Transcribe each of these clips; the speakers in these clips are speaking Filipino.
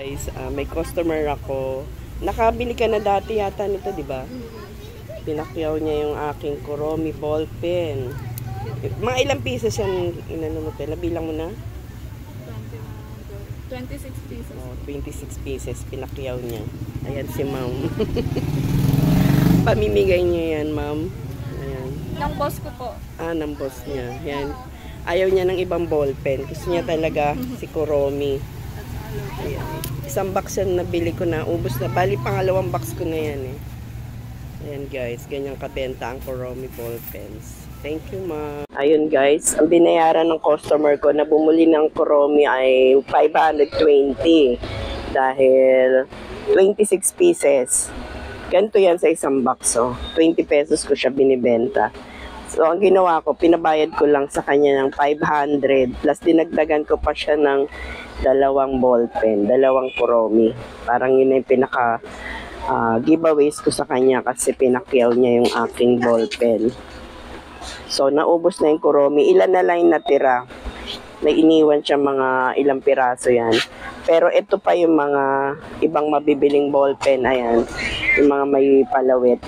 Guys, may customer ako. Nakabili ka na dati yata nito, di ba? Pinakyaw niya yung aking Kuromi ball pen. Mga ilang pieces yan inano mo tayo? Nabilang mo na? 26 pieces. Oh, 26 pieces pinakyaw niya. Ayan si ma'am. Pamimigay niya yan, ma'am. Ayan. Ng boss ko po. Ng boss niya. Ayan. Ayaw niya ng ibang ball pen. Gusto niya talaga si Kuromi. Ayan. Isang box yan nabili ko na. Ubus na. Bali, pangalawang box ko na yan eh. Ayan guys. Ganyang kabenta ang Kuromi ball pens. Thank you, ma. Ayun guys. Ang binayaran ng customer ko na bumuli ng Kuromi ay 520. Dahil 26 pieces. Ganito yan sa isang box. Oh. 20 pesos ko siya binibenta. So, ang ginawa ko, pinabayad ko lang sa kanya ng 500. Plus, dinagdagan ko pa siya ng dalawang ball pen, dalawang Kuromi. Parang yun yung pinaka giveaways ko sa kanya kasi pinakyaw niya yung aking ball pen. So, naubos na yung Kuromi. Ilan na lang yung natira. May iniwan siya mga ilang piraso yan. Pero ito pa yung mga ibang mabibiling ball pen. Ayan. Yung mga may palawit.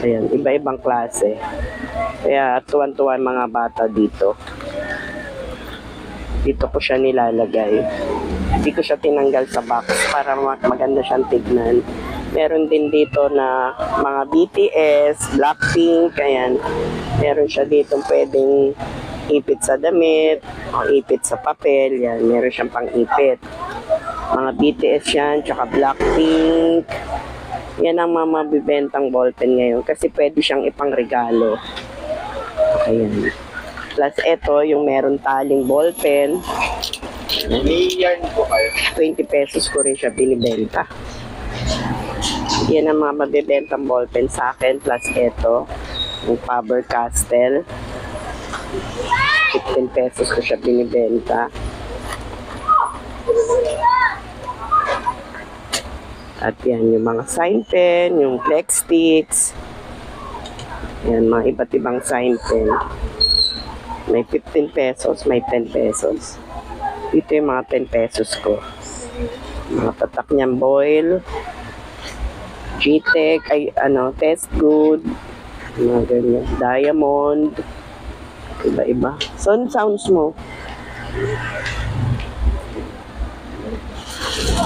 Ayan, iba-ibang klase. Kaya tuwan-tuwan mga bata dito. Dito ko siya nilalagay. Hindi ko siya tinanggal sa box para maganda siyang tignan. Meron din dito na mga BTS, Blackpink, ayan. Meron siya dito pwedeng ipit sa damit, o ipit sa papel, yan. Meron siyang pang-ipit. Mga BTS yan, tsaka Blackpink. Yan ang mga mabibentang ballpen ngayon kasi pwede siyang ipangregalo. Ayan. Plus ito, yung meron taling ballpen. Yarn po kayo. 20 pesos ko rin siya binibenta. Yan ang mga mabibentang ballpen sa akin. Plus ito, yung Faber-Castell. 15 pesos ko siya binibenta. At yan, yung mga sign pen, yung flex sticks. Yan, mga iba't ibang sign pen. May 15 pesos, may 10 pesos. Ito yung mga 10 pesos ko. Mga tatak niyang Boyle, G-Tech, Test Good, mga ganyan, Diamond, iba-iba. Sounds mo.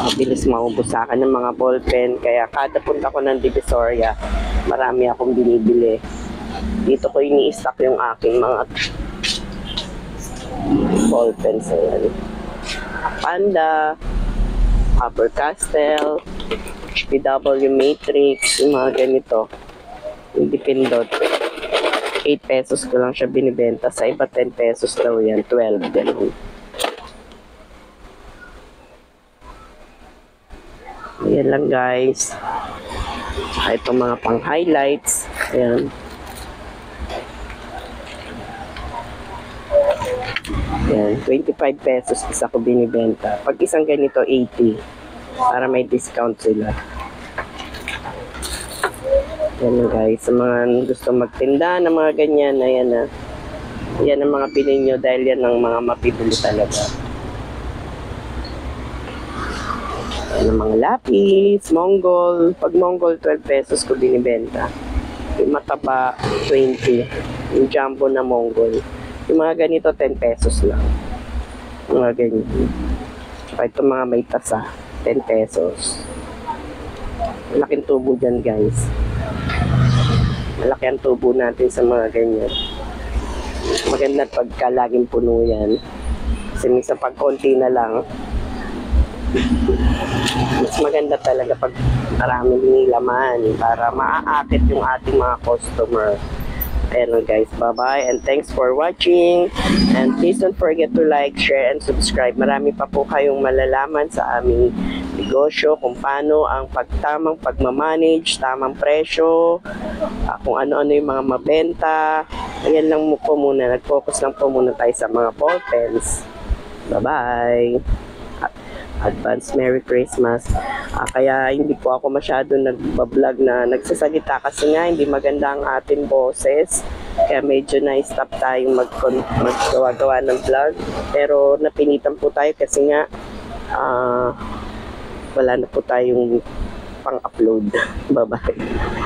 Mabilis maubos sa akin ng mga ballpen. Kaya kada punta ko ng Divisoria, marami akong binibili. Dito ko ini-stock yung aking mga ballpens. Ayan. Panda, Faber-Castell, HPW Matrix, yung mga ganito. Yung Dipindot. 8 pesos ko lang siya binibenta. Sa iba 10 pesos daw yan. 12 din. Ayan lang guys. Itong mga pang highlights. Ayan. Ayan. 25 pesos isa ko binibenta. Pag isang ganito 80. Para may discount sila. Ayan lang guys. Sa mga gusto magtinda ng mga ganyan. Ayan na. Ayan ang mga bilhin nyo dahil yan ang mga mapibili talaga. Ng mga lapis, Mongol. Pag Mongol, 12 pesos ko binibenta. Yung mataba, 20. Yung jumbo na Mongol. Yung mga ganito, 10 pesos lang. Yung mga ganyan. Saka itong mga may tasa, 10 pesos. Malaking tubo dyan, guys. Malaki ang tubo natin sa mga ganyan. Maganda pagka laging puno yan. Kasi minsan pag konti na lang, mas maganda talaga pag maraming laman para maaakit yung ating mga customer. Ayan guys, bye-bye and thanks for watching. And please don't forget to like, share, and subscribe. Marami pa po kayong malalaman sa aming negosyo, kung paano ang tamang pagmamanage, tamang presyo, kung ano-ano yung mga mabenta. Ayan lang po muna, nag-focus lang po muna tayo sa mga ball pens. Bye-bye! Advance Merry Christmas. Kaya hindi po ako masyado nagbablog na nagsasalita kasi nga hindi maganda ang ating boses. Kaya medyo na-stop tayong maggawa-gawa ng vlog. Pero napinitan po tayo kasi nga wala na po tayong pang-upload. Bye-bye.